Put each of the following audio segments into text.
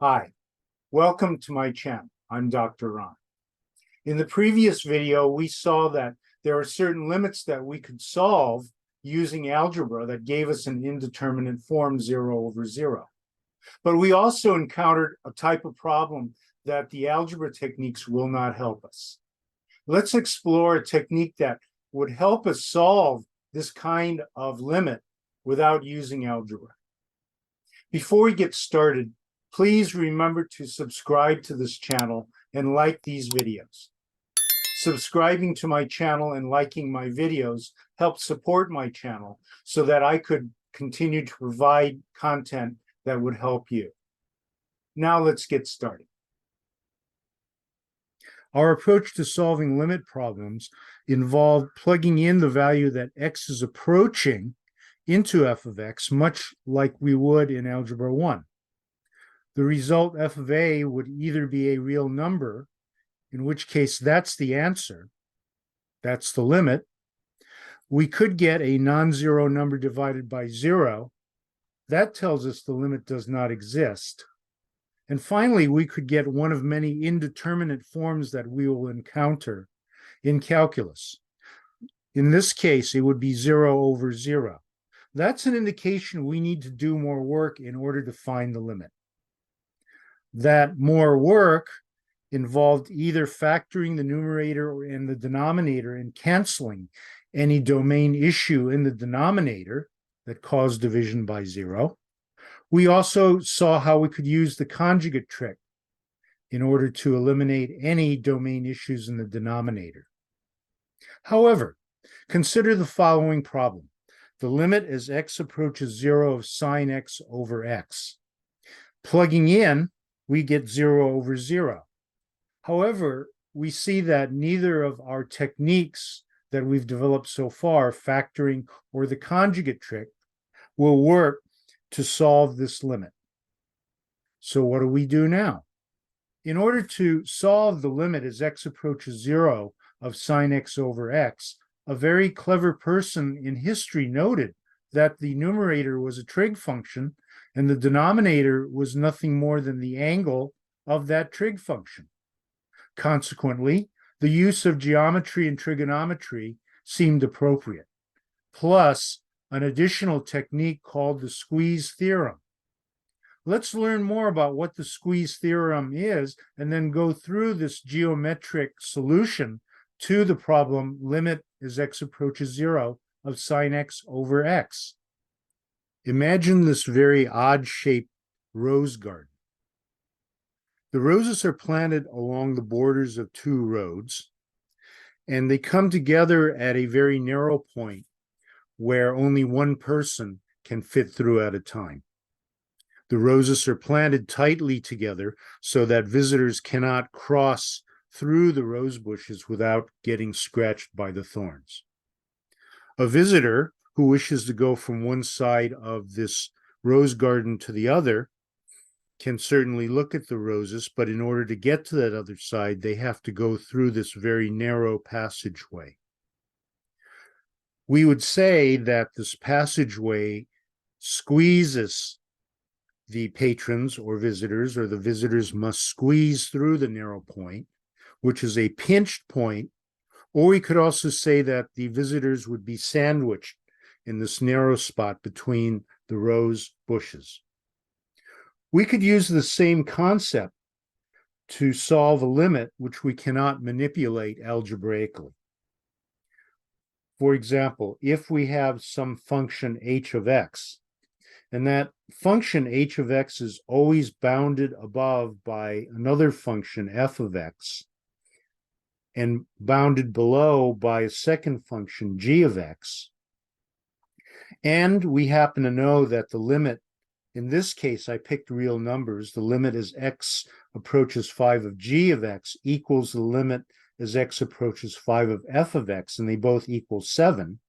Hi, welcome to my channel. I'm Dr. Ron. In the previous video, we saw that there are certain limits that we could solve using algebra that gave us an indeterminate form 0 over 0. But we also encountered a type of problem that the algebra techniques will not help us. Let's explore a technique that would help us solve this kind of limit without using algebra. Before we get started, please remember to subscribe to this channel and like these videos. Subscribing to my channel and liking my videos helps support my channel so that I could continue to provide content that would help you. Now let's get started. Our approach to solving limit problems involved plugging in the value that x is approaching into f of x, much like we would in Algebra 1. The result f of a would either be a real number, in which case that's the answer, that's the limit. We could get a non-zero number divided by 0. That tells us the limit does not exist. And finally, we could get one of many indeterminate forms that we will encounter in calculus. In this case, it would be 0 over 0. That's an indication we need to do more work in order to find the limit. That more work involved either factoring the numerator and the denominator and canceling any domain issue in the denominator that caused division by 0. We also saw how we could use the conjugate trick in order to eliminate any domain issues in the denominator. However, consider the following problem. The limit as x approaches 0 of sine x over x. Plugging in, we get 0 over 0. However, we see that neither of our techniques that we've developed so far, factoring or the conjugate trick, will work to solve this limit. So what do we do now? In order to solve the limit as x approaches 0 of sine x over x, a very clever person in history noted that the numerator was a trig function and the denominator was nothing more than the angle of that trig function. Consequently, the use of geometry and trigonometry seemed appropriate, plus an additional technique called the Squeeze Theorem. Let's learn more about what the Squeeze Theorem is and then go through this geometric solution to the problem limit as x approaches 0 of sine x over x. Imagine this very odd-shaped rose garden. The roses are planted along the borders of two roads, and they come together at a very narrow point where only one person can fit through at a time. The roses are planted tightly together so that visitors cannot cross through the rose bushes without getting scratched by the thorns. A visitor who wishes to go from one side of this rose garden to the other can certainly look at the roses, but in order to get to that other side, they have to go through this very narrow passageway. We would say that this passageway squeezes the patrons or the visitors must squeeze through the narrow point, which is a pinched point, or we could also say that the visitors would be sandwiched in this narrow spot between the rose bushes. We could use the same concept to solve a limit which we cannot manipulate algebraically. For example, if we have some function h of x, and that function h of x is always bounded above by another function f of x, and bounded below by a second function g of x, and we happen to know that the limit, in this case, I picked real numbers, the limit as x approaches 5 of g of x equals the limit as x approaches 5 of f of x, and they both equal 7.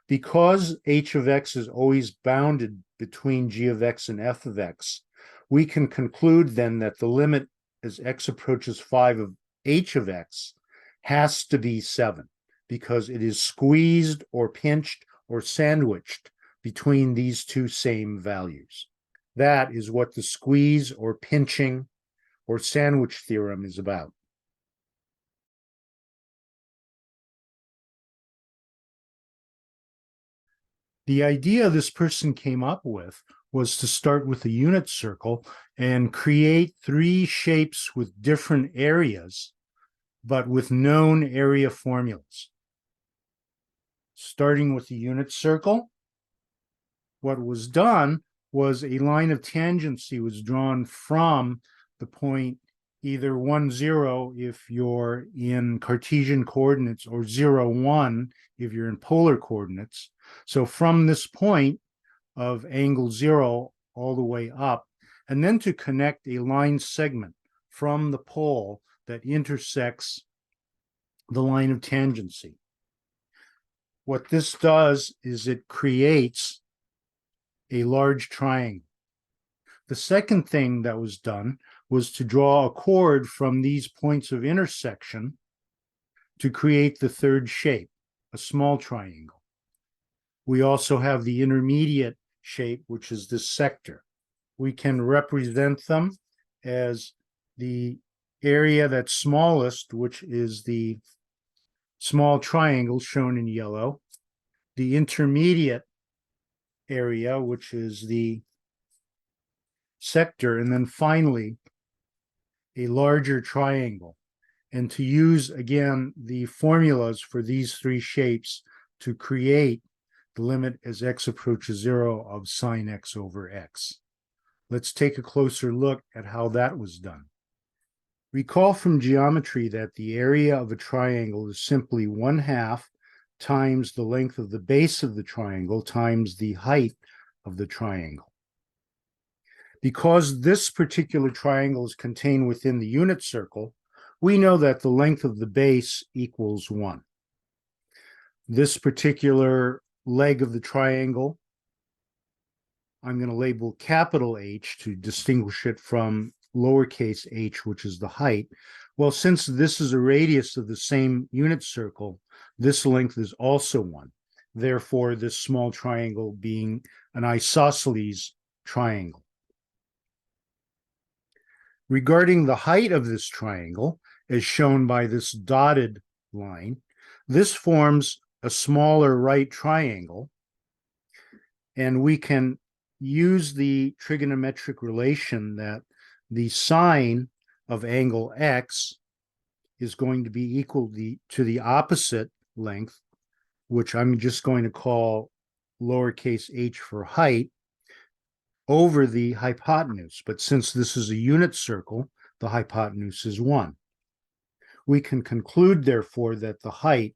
Because h of x is always bounded between g of x and f of x, we can conclude then that the limit as x approaches 5 of h of x has to be 7, because it is squeezed or pinched or sandwiched between these two same values. That is what the squeeze or pinching or sandwich theorem is about. The idea this person came up with was to start with a unit circle and create three shapes with different areas, but with known area formulas. Starting with the unit circle, what was done was a line of tangency was drawn from the point either 1, 0 if you're in Cartesian coordinates or 0, 1 if you're in polar coordinates. So from this point of angle 0 all the way up, and then to connect a line segment from the pole that intersects the line of tangency. What this does is it creates a large triangle. The second thing that was done was to draw a chord from these points of intersection to create the third shape, a small triangle. We also have the intermediate shape, which is this sector. We can represent them as the area that's smallest, which is the small triangle shown in yellow, the intermediate area, which is the sector, and then finally a larger triangle. And to use, again, the formulas for these three shapes to create the limit as x approaches 0 of sine x over x. Let's take a closer look at how that was done. Recall from geometry that the area of a triangle is simply 1/2 times the length of the base of the triangle times the height of the triangle. Because this particular triangle is contained within the unit circle, we know that the length of the base equals 1. This particular leg of the triangle, I'm going to label capital H to distinguish it from lowercase h, which is the height. Well, since this is a radius of the same unit circle, this length is also 1. Therefore, this small triangle being an isosceles triangle. Regarding the height of this triangle, as shown by this dotted line, this forms a smaller right triangle, and we can use the trigonometric relation that the sine of angle x is going to be equal to the opposite length, which I'm just going to call lowercase h for height, over the hypotenuse. But since this is a unit circle, the hypotenuse is 1. We can conclude, therefore, that the height,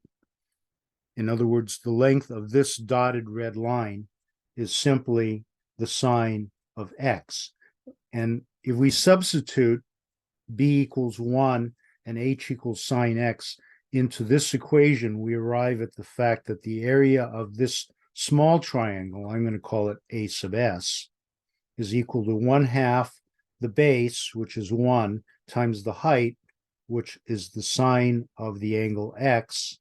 in other words, the length of this dotted red line, is simply the sine of x. And if we substitute b equals 1 and h equals sine x into this equation, we arrive at the fact that the area of this small triangle, I'm going to call it a sub s, is equal to 1/2 the base, which is 1, times the height, which is the sine of the angle x,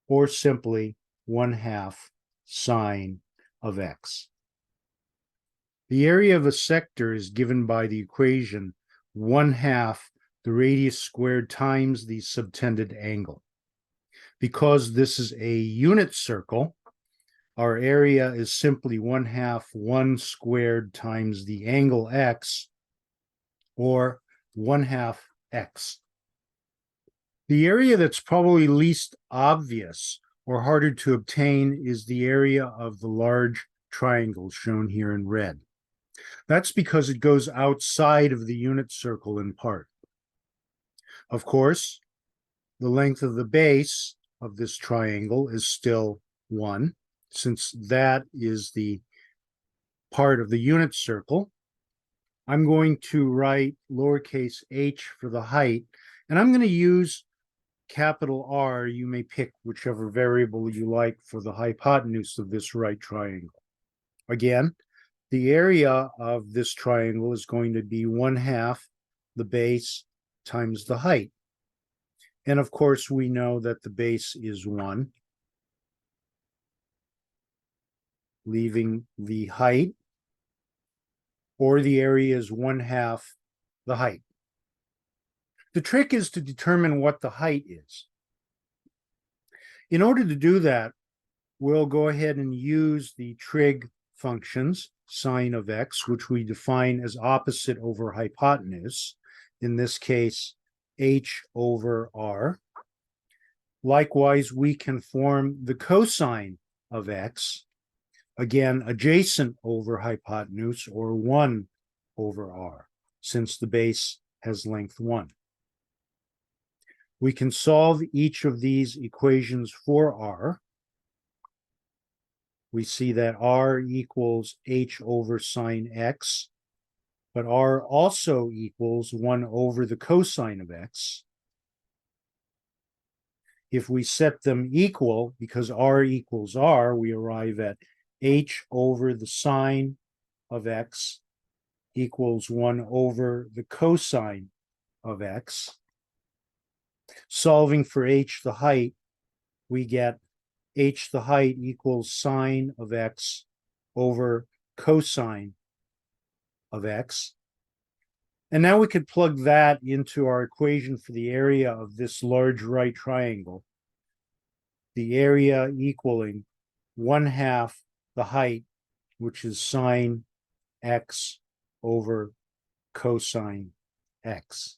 or simply 1/2 sine of x. The area of a sector is given by the equation 1/2 the radius squared times the subtended angle. Because this is a unit circle, our area is simply 1/2 1 squared times the angle x, or 1/2 x. The area that's probably least obvious or harder to obtain is the area of the large triangle shown here in red. That's because it goes outside of the unit circle in part. Of course, the length of the base of this triangle is still 1, since that is the part of the unit circle. I'm going to write lowercase h for the height, and I'm going to use capital R. You may pick whichever variable you like for the hypotenuse of this right triangle. Again, the area of this triangle is going to be 1/2 the base times the height. And of course, we know that the base is 1, leaving the height or the area is 1/2 the height. The trick is to determine what the height is. In order to do that, we'll go ahead and use the trig functions, sine of x, which we define as opposite over hypotenuse, in this case, h over r. Likewise, we can form the cosine of x, again, adjacent over hypotenuse, or 1 over r, since the base has length 1. We can solve each of these equations for r. We see that r equals h over sine x, but r also equals 1 over the cosine of x. If we set them equal, because r equals r, we arrive at h over the sine of x equals 1 over the cosine of x. Solving for h the height, we get h the height equals sine of x over cosine of x. And now we could plug that into our equation for the area of this large right triangle. The area equaling 1/2 the height, which is sine x over cosine x.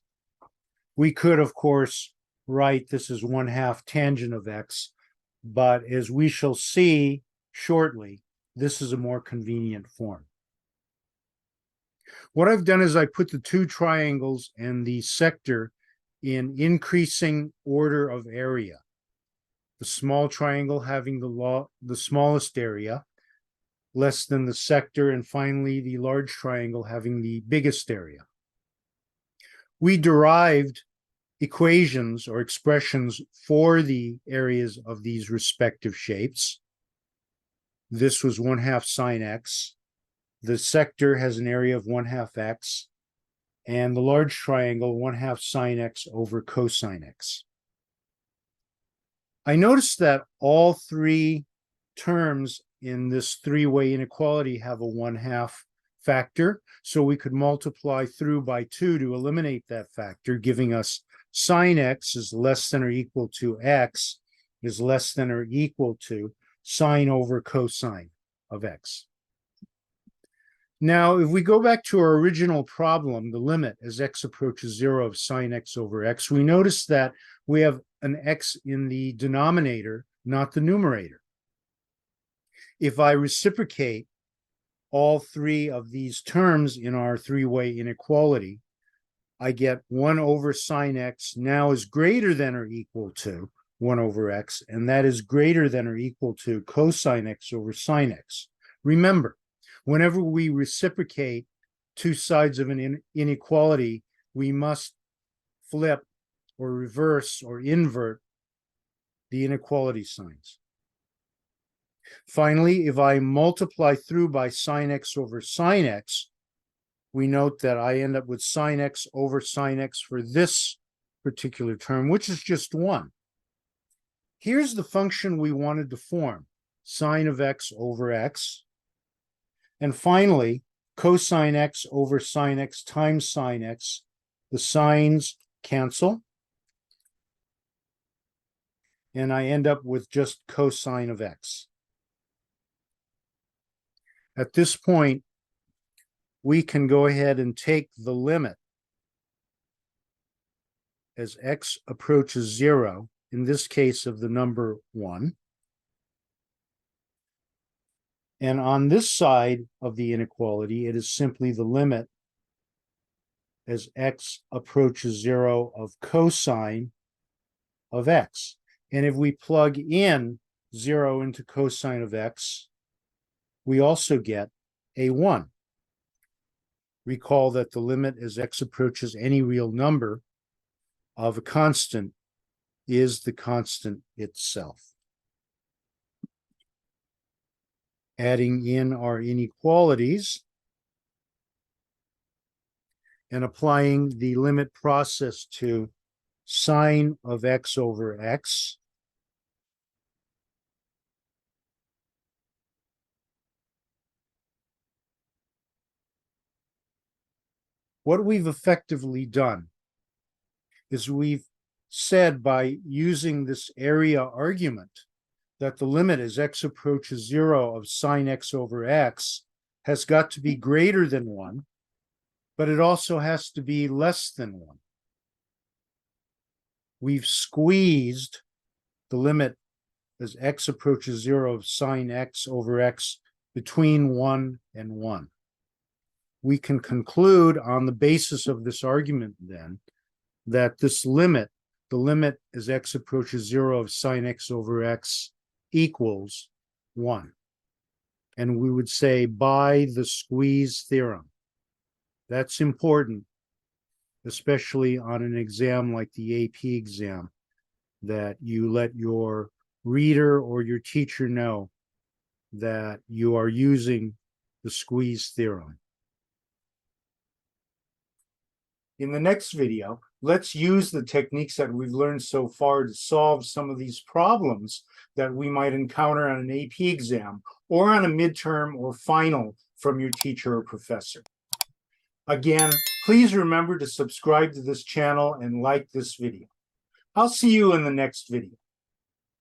We could, of course, write this as 1/2 tangent of x, but as we shall see shortly, this is a more convenient form. What I've done is I put the two triangles and the sector in increasing order of area. The small triangle having the smallest area, less than the sector, and finally the large triangle having the biggest area. We derived equations or expressions for the areas of these respective shapes. This was 1/2 sine x. The sector has an area of 1/2 x, and the large triangle 1/2 sine x over cosine x. I noticed that all three terms in this three-way inequality have a 1/2 factor, so we could multiply through by 2 to eliminate that factor, giving us sine x is less than or equal to x is less than or equal to sine over cosine of x. Now, if we go back to our original problem, the limit as x approaches 0 of sine x over x, we notice that we have an x in the denominator, not the numerator. If I reciprocate all three of these terms in our three-way inequality, I get 1 over sine x now is greater than or equal to 1 over x, and that is greater than or equal to cosine x over sine x. Remember, whenever we reciprocate two sides of an inequality, we must flip or reverse or invert the inequality signs. Finally, if I multiply through by sine x over sine x, we note that I end up with sine x over sine x for this particular term, which is just 1. Here's the function we wanted to form, sine of x over x. And finally, cosine x over sine x times sine x. The signs cancel. And I end up with just cosine of x. At this point, we can go ahead and take the limit as x approaches 0, in this case of the number 1. And on this side of the inequality, it is simply the limit as x approaches 0 of cosine of x. And if we plug in 0 into cosine of x, we also get a 1. Recall that the limit as x approaches any real number of a constant is the constant itself. Adding in our inequalities and applying the limit process to sine of x over x, what we've effectively done is we've said by using this area argument that the limit as x approaches 0 of sine x over x has got to be greater than 1, but it also has to be less than 1. We've squeezed the limit as x approaches 0 of sine x over x between 1 and 1. We can conclude on the basis of this argument then that this limit, the limit as x approaches 0 of sine x over x equals 1. And we would say by the squeeze theorem. That's important, especially on an exam like the AP exam, that you let your reader or your teacher know that you are using the squeeze theorem. In the next video, let's use the techniques that we've learned so far to solve some of these problems that we might encounter on an AP exam or on a midterm or final from your teacher or professor. Again, please remember to subscribe to this channel and like this video. I'll see you in the next video.